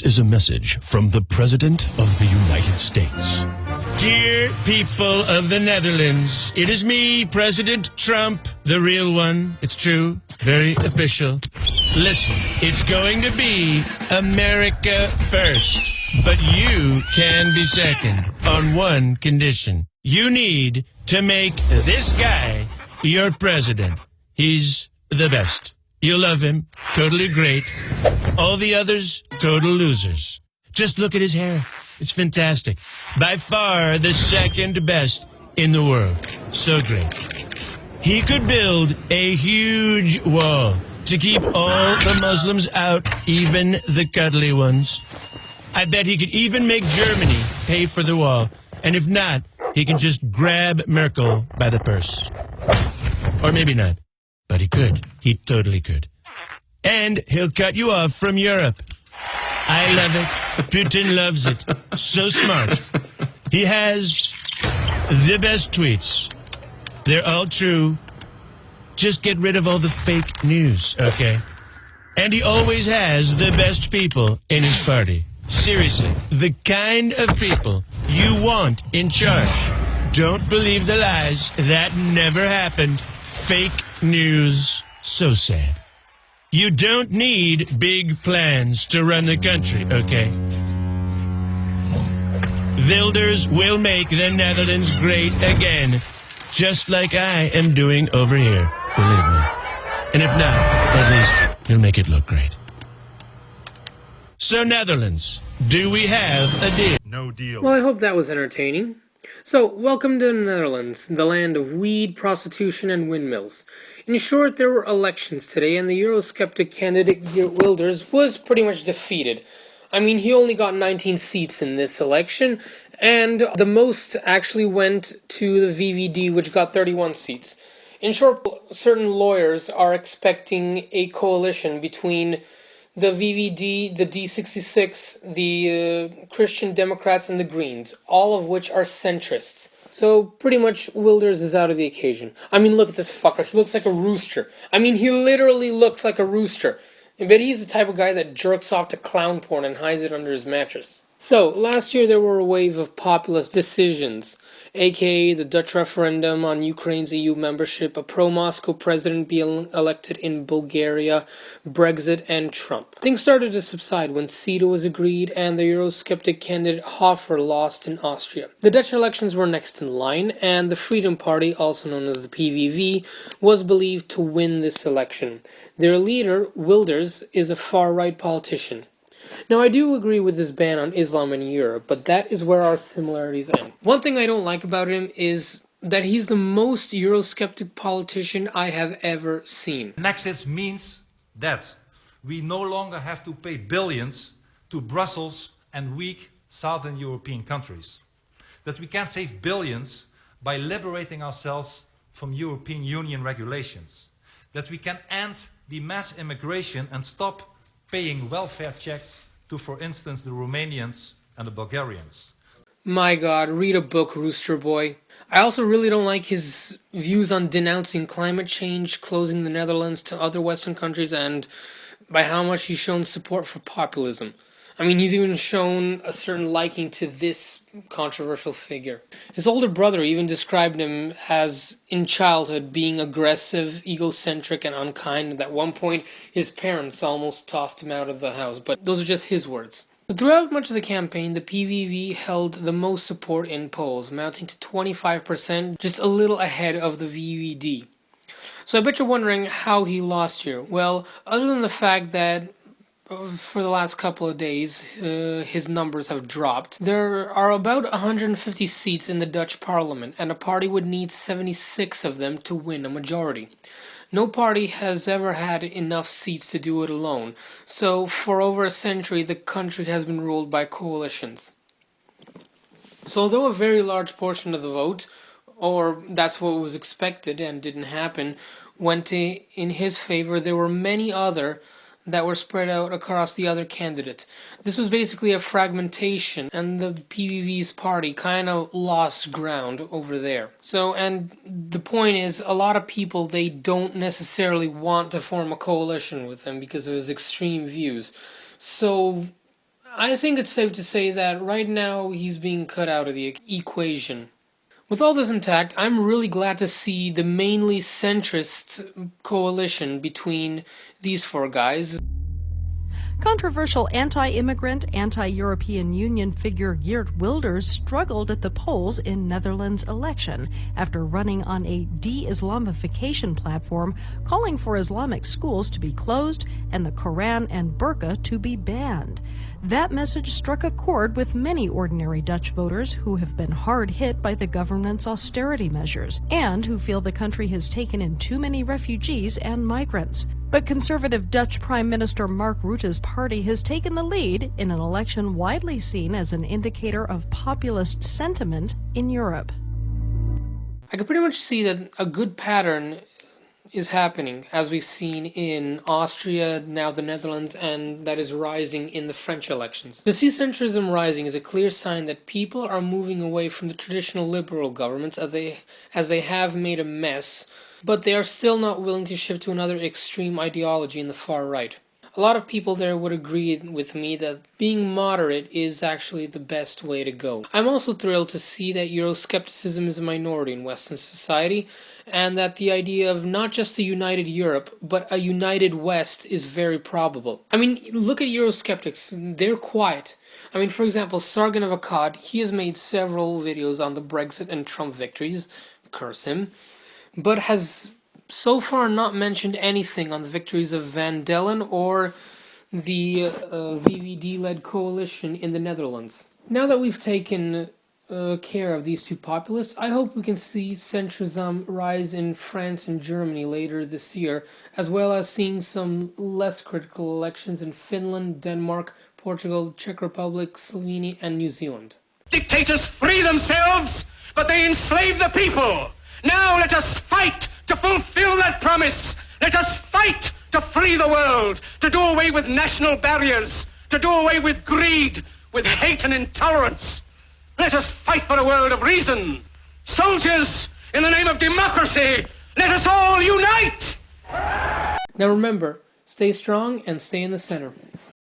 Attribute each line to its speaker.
Speaker 1: Is a message from the President of the United States. Dear people of the Netherlands, it is me, President Trump, the real one. It's true, very official. Listen, it's going to be America first, but you can be second on one condition. You need to make this guy your president. He's the best. You'll love him. Totally great. All the others, total losers. Just look at his hair. It's fantastic. By far the second best in the world. So great. He could build a huge wall to keep all the Muslims out, even the cuddly ones. I bet he could even make Germany pay for the wall. And if not, he can just grab Merkel by the purse. Or maybe not. But he could. He totally could. And he'll cut you off from Europe. I love it. Putin loves it. So smart. He has the best tweets. They're all true. Just get rid of all the fake news, okay? And he always has the best people in his party. Seriously, the kind of people you want in charge. Don't believe the lies. That never happened. Fake news. So sad. You don't need big plans to run the country, okay? Wilders will make the Netherlands great again, just like I am doing over here, believe me. And if not, at least he'll make it look great. So Netherlands, do we have a deal?
Speaker 2: No deal.
Speaker 3: Well, I hope that was entertaining. So, welcome to the Netherlands, the land of weed, prostitution, and windmills. In short, there were elections today, and the Eurosceptic candidate Geert Wilders was pretty much defeated. I mean, he only got 19 seats in this election, and the most actually went to the VVD, which got 31 seats. In short, certain lawyers are expecting a coalition between the VVD, the D66, the Christian Democrats, and the Greens, all of which are centrists. So, pretty much, Wilders is out of the occasion. I mean, look at this fucker. He looks like a rooster. I mean, he literally looks like a rooster. I bet he's the type of guy that jerks off to clown porn and hides it under his mattress. So, last year there were a wave of populist decisions, aka the Dutch referendum on Ukraine's EU membership, a pro-Moscow president being elected in Bulgaria, Brexit, and Trump. Things started to subside when CETA was agreed and the Eurosceptic candidate Hofer lost in Austria. The Dutch elections were next in line, and the Freedom Party, also known as the PVV, was believed to win this election. Their leader, Wilders, is a far-right politician. Now, I do agree with this ban on Islam in Europe, but that is where our similarities end. One thing I don't like about him is that he's the most Eurosceptic politician I have ever seen.
Speaker 4: Nexus means that we no longer have to pay billions to Brussels and weak Southern European countries. That we can save billions by liberating ourselves from European Union regulations. That we can end the mass immigration and stop paying welfare checks to, for instance, the Romanians and the Bulgarians.
Speaker 3: My god, read a book, Rooster Boy. I also really don't like his views on denouncing climate change, closing the Netherlands to other Western countries, and by how much he's shown support for populism. I mean, he's even shown a certain liking to this controversial figure. His older brother even described him as, in childhood, being aggressive, egocentric, and unkind, and at one point his parents almost tossed him out of the house, but those are just his words. But throughout much of the campaign, the PVV held the most support in polls, amounting to 25%, just a little ahead of the VVD. So I bet you're wondering how he lost here. Well, other than the fact that for the last couple of days, his numbers have dropped. There are about 150 seats in the Dutch parliament, and a party would need 76 of them to win a majority. No party has ever had enough seats to do it alone, so for over a century the country has been ruled by coalitions. So although a very large portion of the vote, or that's what was expected and didn't happen, went in his favor, there were many other that were spread out across the other candidates. This was basically a fragmentation, and the PVV's party kind of lost ground over there. So, and the point is, a lot of people, they don't necessarily want to form a coalition with him because of his extreme views. So, I think it's safe to say that right now he's being cut out of the equation. With all this intact, I'm really glad to see the mainly centrist coalition between these four guys.
Speaker 2: Controversial anti-immigrant, anti-European Union figure Geert Wilders struggled at the polls in Netherlands' election after running on a de-Islamification platform calling for Islamic schools to be closed and the Quran and burqa to be banned. That message struck a chord with many ordinary Dutch voters who have been hard hit by the government's austerity measures and who feel the country has taken in too many refugees and migrants. But conservative Dutch Prime Minister Mark Rutte's party has taken the lead in an election widely seen as an indicator of populist sentiment in Europe.
Speaker 3: I can pretty much see that a good pattern is happening, as we've seen in Austria, now the Netherlands, and that is rising in the French elections. To see centrism rising is a clear sign that people are moving away from the traditional liberal governments as they have made a mess, but they are still not willing to shift to another extreme ideology in the far right. A lot of people there would agree with me that being moderate is actually the best way to go. I'm also thrilled to see that Euroscepticism is a minority in Western society, and that the idea of not just a united Europe, but a united West is very probable. I mean, look at Eurosceptics, they're quiet. I mean, for example, Sargon of Akkad, he has made several videos on the Brexit and Trump victories, curse him, but has so far not mentioned anything on the victories of Van Dellen or the VVD-led coalition in the Netherlands. Now that we've taken care of these two populists, I hope we can see centrism rise in France and Germany later this year, as well as seeing some less critical elections in Finland, Denmark, Portugal, Czech Republic, Slovenia, and New Zealand.
Speaker 5: Dictators free themselves, but they enslave the people. Now let us fight to fulfill that promise. Let us fight to free the world, to do away with national barriers, to do away with greed, with hate and intolerance. Let us fight for a world of reason. Soldiers, in the name of democracy, let us all unite!
Speaker 3: Now remember, stay strong and stay in the center.